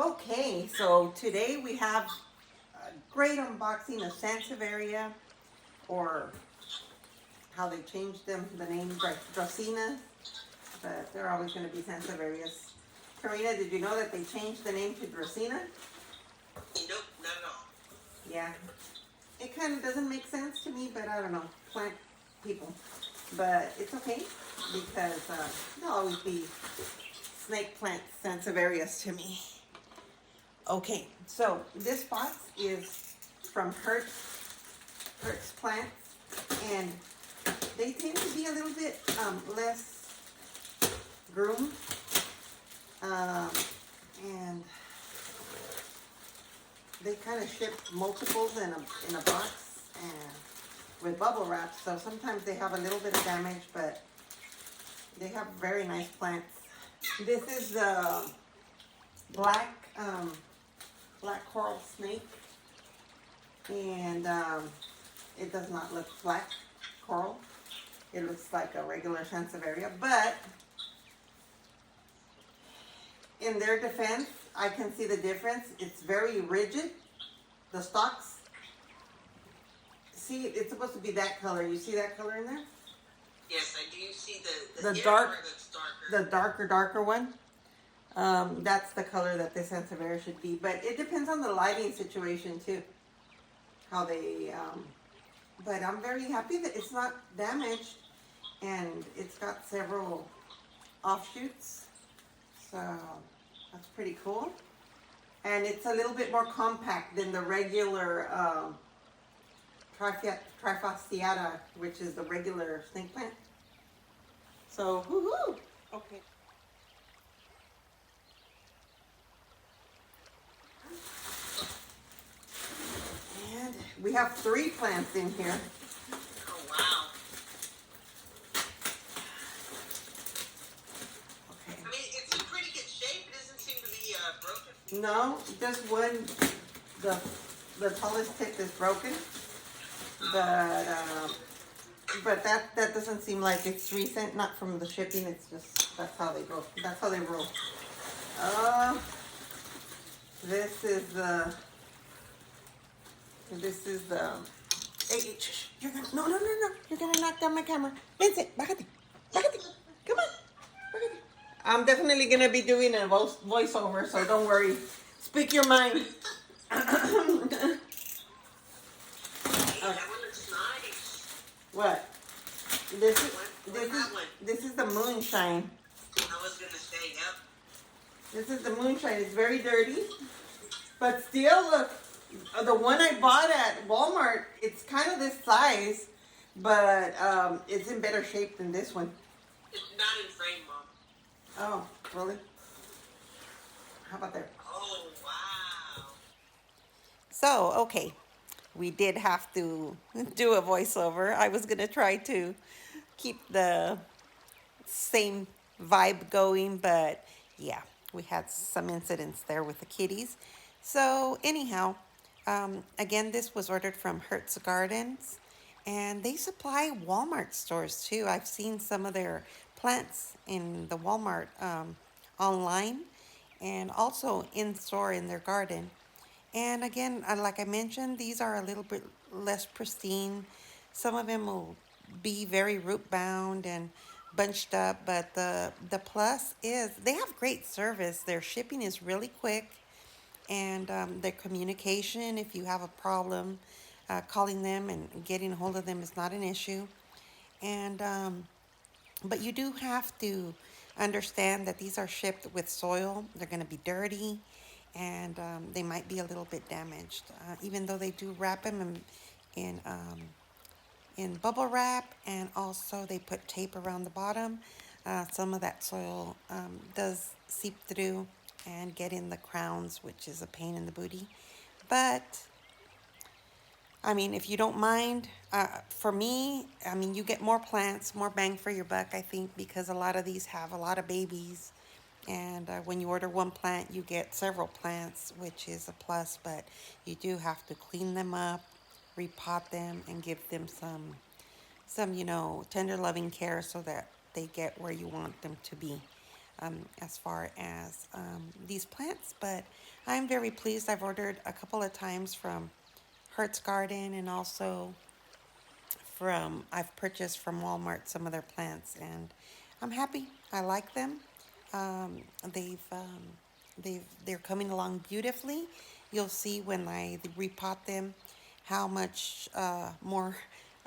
Okay, so today we have a great unboxing of Sansevieria, or how they changed them, the name Dracaena, but they're always going to be Sansevierias. Karina, did you know that they changed the name to Dracaena? Nope, not at all. Yeah, it kind of doesn't make sense to me, but I don't know, plant people. But it's okay because they'll always be snake plant Sansevierias to me. Okay, so this box is from Hirt's plants, and they tend to be a little bit less groomed, and they kind of ship multiples in a box and with bubble wrap. So sometimes they have a little bit of damage, but they have very nice plants. This is the black coral snake, and it does not look black coral. It looks like a regular Sansevieria, but in their defense, I can see the difference. It's very rigid, the stalks. See, it's supposed to be that color. You see that color in there? Yes, I do see The inner dark, part that's darker. the darker one. That's the color that the Sansevieria should be. But it depends on the lighting situation too. How they, but I'm very happy that it's not damaged, and it's got several offshoots. So that's pretty cool. And it's a little bit more compact than the regular Trifasciata, which is the regular snake plant. So, woohoo! Okay. And we have 3 plants in here. Oh, wow. Okay. I mean, it's in pretty good shape. It doesn't seem to be broken. No, just one, the tallest tip is broken, but that doesn't seem like it's recent. Not from the shipping. It's just that's how they go. That's how they roll. Uh, this is the. Hey, shh, you're gonna no. You're gonna knock down my camera. Vincent, bájate, bájate. Come on, bájate. I'm definitely gonna be doing a voiceover, so don't worry. Speak your mind. Hey, that one looks nice. What? This is the moonshine. I was going to say, yep. This is the moonshine. It's very dirty, but still, look. The one I bought at Walmart, it's kind of this size, but it's in better shape than this one. It's not in frame, Mom. Oh, really? How about there? Oh, wow. So, okay, we did have to do a voiceover. I was going to try to keep the same vibe going, but yeah, we had some incidents there with the kitties. So, anyhow, again, this was ordered from Hirt's Gardens, and they supply Walmart stores too. I've seen some of their plants in the Walmart online, and also in store in their garden. And again, like I mentioned, these are a little bit less pristine. Some of them will be very root bound and bunched up, but the plus is they have great service. Their shipping is really quick, and their communication, if you have a problem, calling them and getting a hold of them is not an issue. And but you do have to understand that these are shipped with soil. They're going to be dirty, and they might be a little bit damaged. Even though they do wrap them in bubble wrap, and also they put tape around the bottom, some of that soil does seep through and get in the crowns, which is a pain in the booty. But I mean, if you don't mind, for me, I mean, you get more plants, more bang for your buck, I think, because a lot of these have a lot of babies. And when you order one plant, you get several plants, which is a plus, but you do have to clean them up, repot them, and give them some, tender loving care so that they get where you want them to be. as far as these plants, but I'm very pleased. I've ordered a couple of times from Hirt's Garden, and also I've purchased from Walmart some of their plants, and I'm happy. I like them. Um, they've they're coming along beautifully. You'll see when I repot them how much more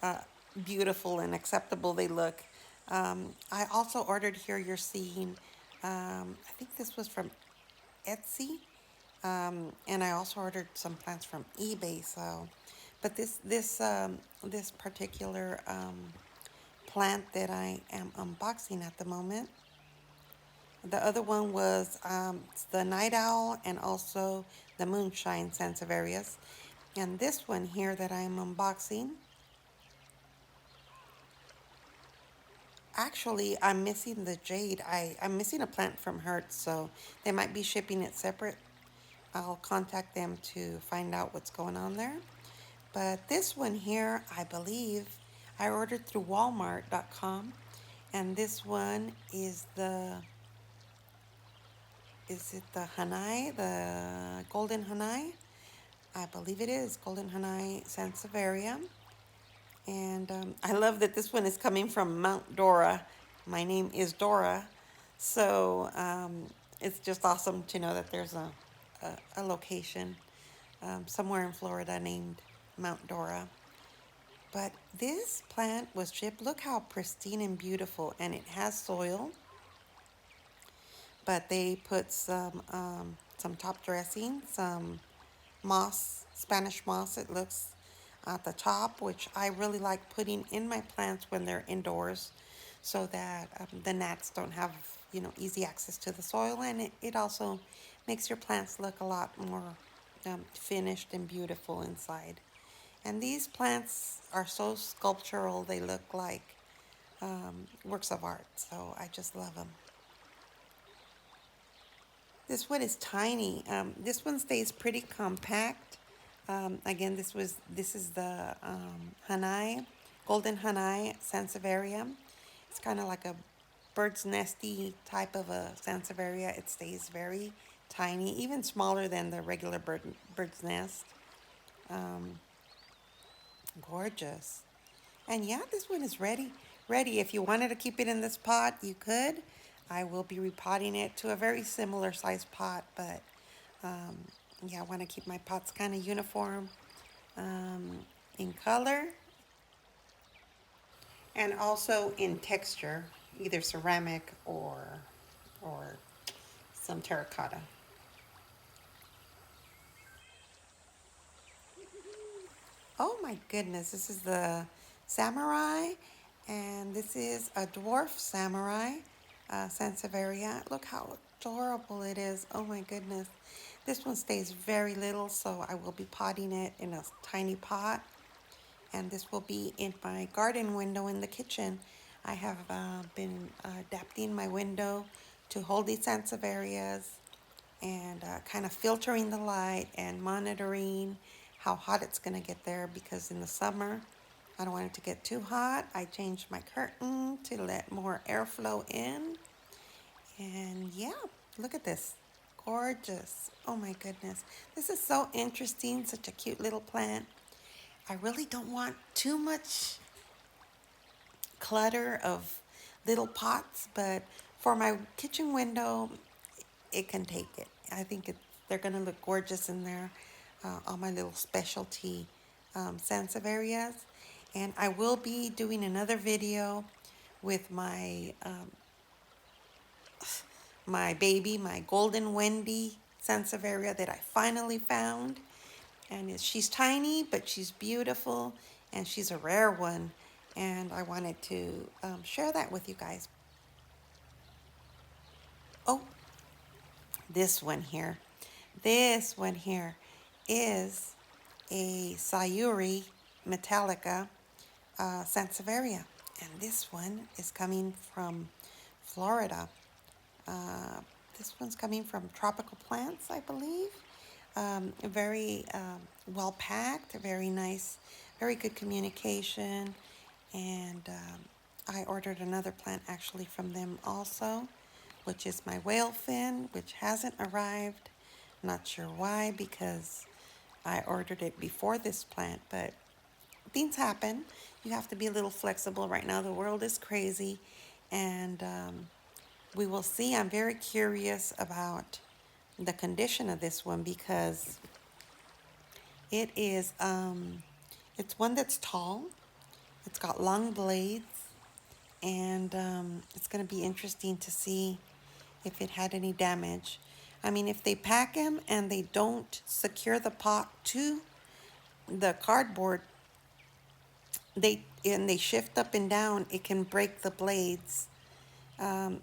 uh, beautiful and acceptable they look. I also ordered here. You're seeing. I think this was from Etsy, and I also ordered some plants from eBay. So, but this particular plant that I am unboxing at the moment. The other one was the night owl and also the moonshine Sansevierias. And this one here that I am unboxing, actually I'm missing the jade. I'm missing a plant from Hirt, so they might be shipping it separate. I'll contact them to find out what's going on there. But this one here, I believe, I ordered through Walmart.com, and this one is it the Hanai, the Golden Hanai? I believe it is Golden Hanai Sansevieria. And I love that this one is coming from Mount Dora. My name is Dora. So it's just awesome to know that there's a location somewhere in Florida named Mount Dora. But this plant was shipped. Look how pristine and beautiful. And it has soil. But they put some top dressing, some moss, Spanish moss it looks at the top, which I really like putting in my plants when they're indoors so that the gnats don't have, easy access to the soil, and it also makes your plants look a lot more finished and beautiful inside. And these plants are so sculptural, they look like works of art, so I just love them. This one is tiny. This one stays pretty compact. Again, this is the Hanai, Golden Hanai Sansevieria. It's kind of like a bird's nesty type of a Sansevieria. It stays very tiny, even smaller than the regular bird's nest. Um, Gorgeous. And yeah, this one is ready. Ready. If you wanted to keep it in this pot, you could. I will be repotting it to a very similar size pot, but um, yeah, I want to keep my pots kind of uniform in color and also in texture, either ceramic or some terracotta. Oh my goodness, this is the Samurai, and this is a Dwarf Samurai Sansevieria. Look how adorable it is. Oh my goodness. This one stays very little, so I will be potting it in a tiny pot. And this will be in my garden window in the kitchen. I have been adapting my window to hold these Sansevierias and kind of filtering the light and monitoring how hot it's going to get there, because in the summer I don't want it to get too hot. I changed my curtain to let more airflow in. And yeah, look at this. Gorgeous. Oh my goodness. This is so interesting. Such a cute little plant. I really don't want too much clutter of little pots, but for my kitchen window, it can take it. I think they're going to look gorgeous in there, all my little specialty Sansevierias. And I will be doing another video with my baby, my Golden Wendy Sansevieria that I finally found. And she's tiny, but she's beautiful, and she's a rare one. And I wanted to share that with you guys. Oh, this one here. This one here is a Sayuri Metallica Sansevieria. And this one is coming from Florida. This one's coming from Tropical Plants, I believe. Very well packed, very nice, very good communication. And I ordered another plant actually from them also. which is my whale fin, which hasn't arrived. Not sure why, because I ordered it before this plant, but things happen. You have to be a little flexible. Right now, the world is crazy, and we will see. I'm very curious about the condition of this one because it is, it's one that's tall. It's got long blades, and it's going to be interesting to see if it had any damage. I mean, if they pack them and they don't secure the pot to the cardboard, they shift up and down, it can break the blades.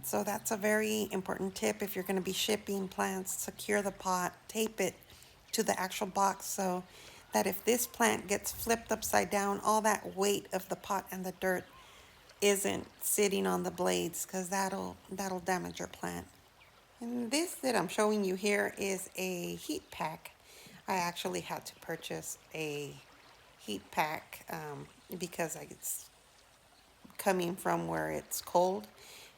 So that's a very important tip if you're going to be shipping plants. Secure the pot, tape it to the actual box so that if this plant gets flipped upside down, all that weight of the pot and the dirt isn't sitting on the blades, because that'll damage your plant. And this that I'm showing you here is a heat pack. I actually had to purchase a heat pack because it's coming from where it's cold.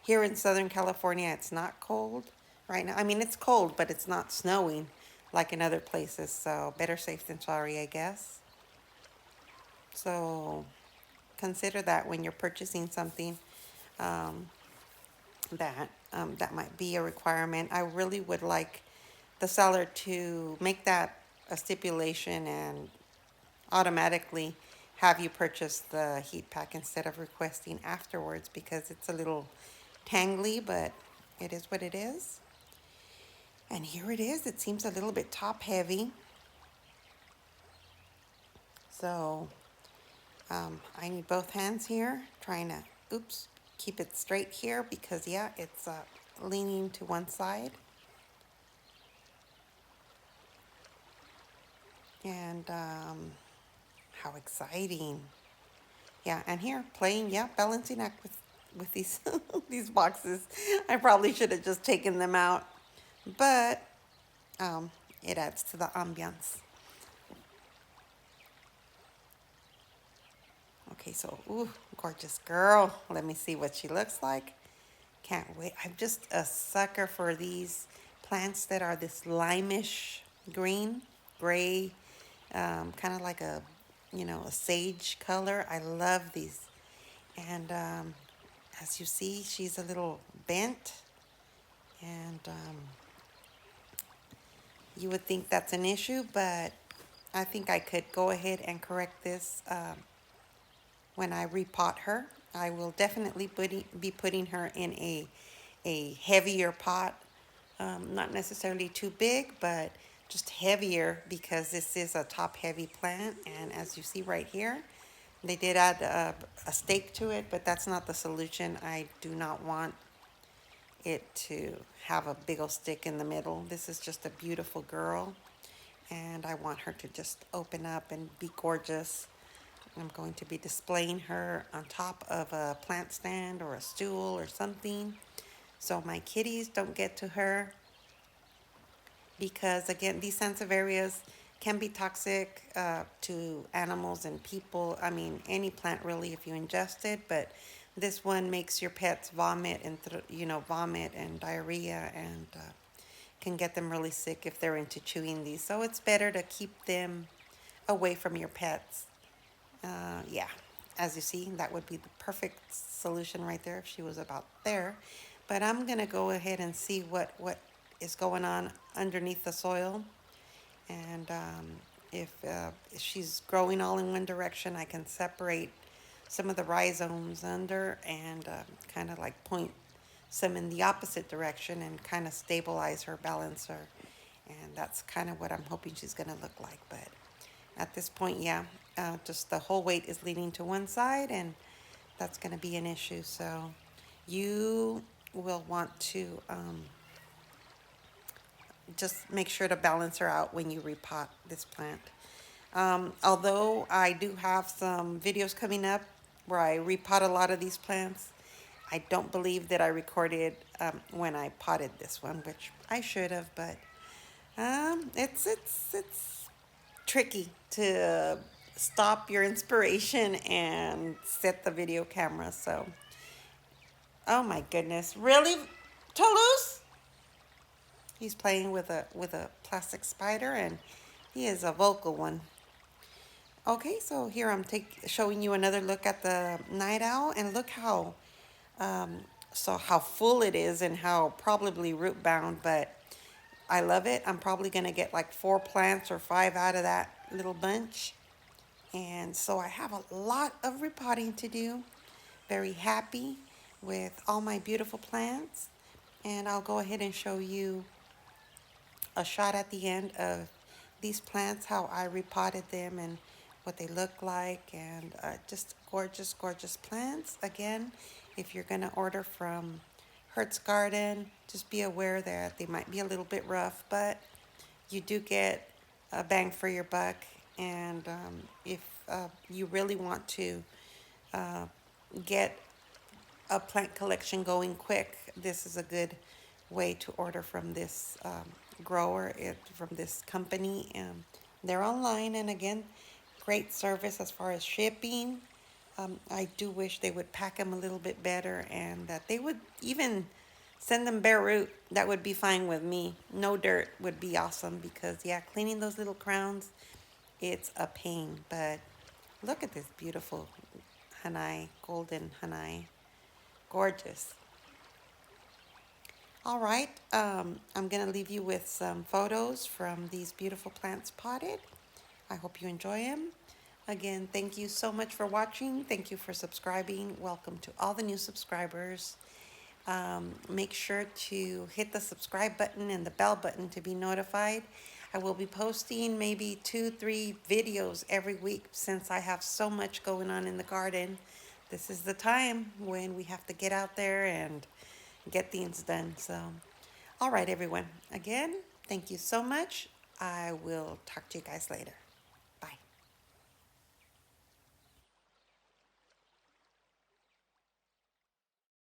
Here in Southern California, it's not cold right now. I mean, it's cold, but it's not snowing like in other places. So better safe than sorry, I guess. So consider that when you're purchasing something that might be a requirement. I really would like the seller to make that a stipulation and automatically have you purchase the heat pack instead of requesting afterwards, because it's a little tangly, but it is what it is. And here it is. It seems a little bit top heavy. So I need both hands here, trying to, oops, keep it straight here because, yeah, it's leaning to one side. And how exciting. Yeah, and here, playing, yeah, balancing act with these, these boxes. I probably should have just taken them out, but it adds to the ambiance. Okay, so, ooh, gorgeous girl. Let me see what she looks like. Can't wait. I'm just a sucker for these plants that are this limeish green, gray, kind of like a, a sage color. I love these. And as you see, she's a little bent. And you would think that's an issue, but I think I could go ahead and correct this when I repot her. I will definitely be putting her in a heavier pot, not necessarily too big, but just heavier, because this is a top heavy plant. And as you see right here, they did add a stake to it, but that's not the solution. I do not want it to have a big old stick in the middle. This is just a beautiful girl, and I want her to just open up and be gorgeous. I'm going to be displaying her on top of a plant stand or a stool or something, so my kitties don't get to her, because again, these Sansevierias can be toxic to animals and people. I mean, any plant really if you ingest it, but this one makes your pets vomit and vomit and diarrhea, and can get them really sick if they're into chewing these. So it's better to keep them away from your pets. Yeah, as you see, that would be the perfect solution right there if she was about there. But I'm gonna go ahead and see what is going on underneath the soil, and if she's growing all in one direction, I can separate some of the rhizomes under and kind of like point some in the opposite direction and kind of stabilize her, balance her. And that's kind of what I'm hoping she's going to look like. But at this point, yeah, just the whole weight is leaning to one side, and that's going to be an issue. So you will want to just make sure to balance her out when you repot this plant. Although I do have some videos coming up where I repot a lot of these plants, I don't believe that I recorded when I potted this one, which I should have, but it's tricky to stop your inspiration and set the video camera. So, oh my goodness, really, Toulouse. He's playing with a plastic spider, and he is a vocal one. Okay, so here I'm showing you another look at the night owl, and look how um, how full it is and how probably root bound, but I love it. I'm probably gonna get like 4 plants or 5 out of that little bunch. And so I have a lot of repotting to do. Very happy with all my beautiful plants. And I'll go ahead and show you a shot at the end of these plants, how I repotted them and what they look like, and just gorgeous, gorgeous plants. Again, if you're going to order from Hirt's Garden, just be aware that they might be a little bit rough, but you do get a bang for your buck. And if you really want to uh, get a plant collection going quick, this is a good way to order from this grower, from this company. They're online, and again, great service as far as shipping. I do wish they would pack them a little bit better, and that they would even send them bare root. That would be fine with me. No dirt would be awesome, because yeah, cleaning those little crowns, it's a pain. But look at this beautiful Hanai, golden Hanai. Gorgeous. All right, I'm going to leave you with some photos from these beautiful plants potted. I hope you enjoy them. Again, thank you so much for watching. Thank you for subscribing. Welcome to all the new subscribers. Make sure to hit the subscribe button and the bell button to be notified. I will be posting maybe 2-3 videos every week, since I have so much going on in the garden. This is the time when we have to get out there and get things done. So, all right, everyone. Again, thank you so much. I will talk to you guys later.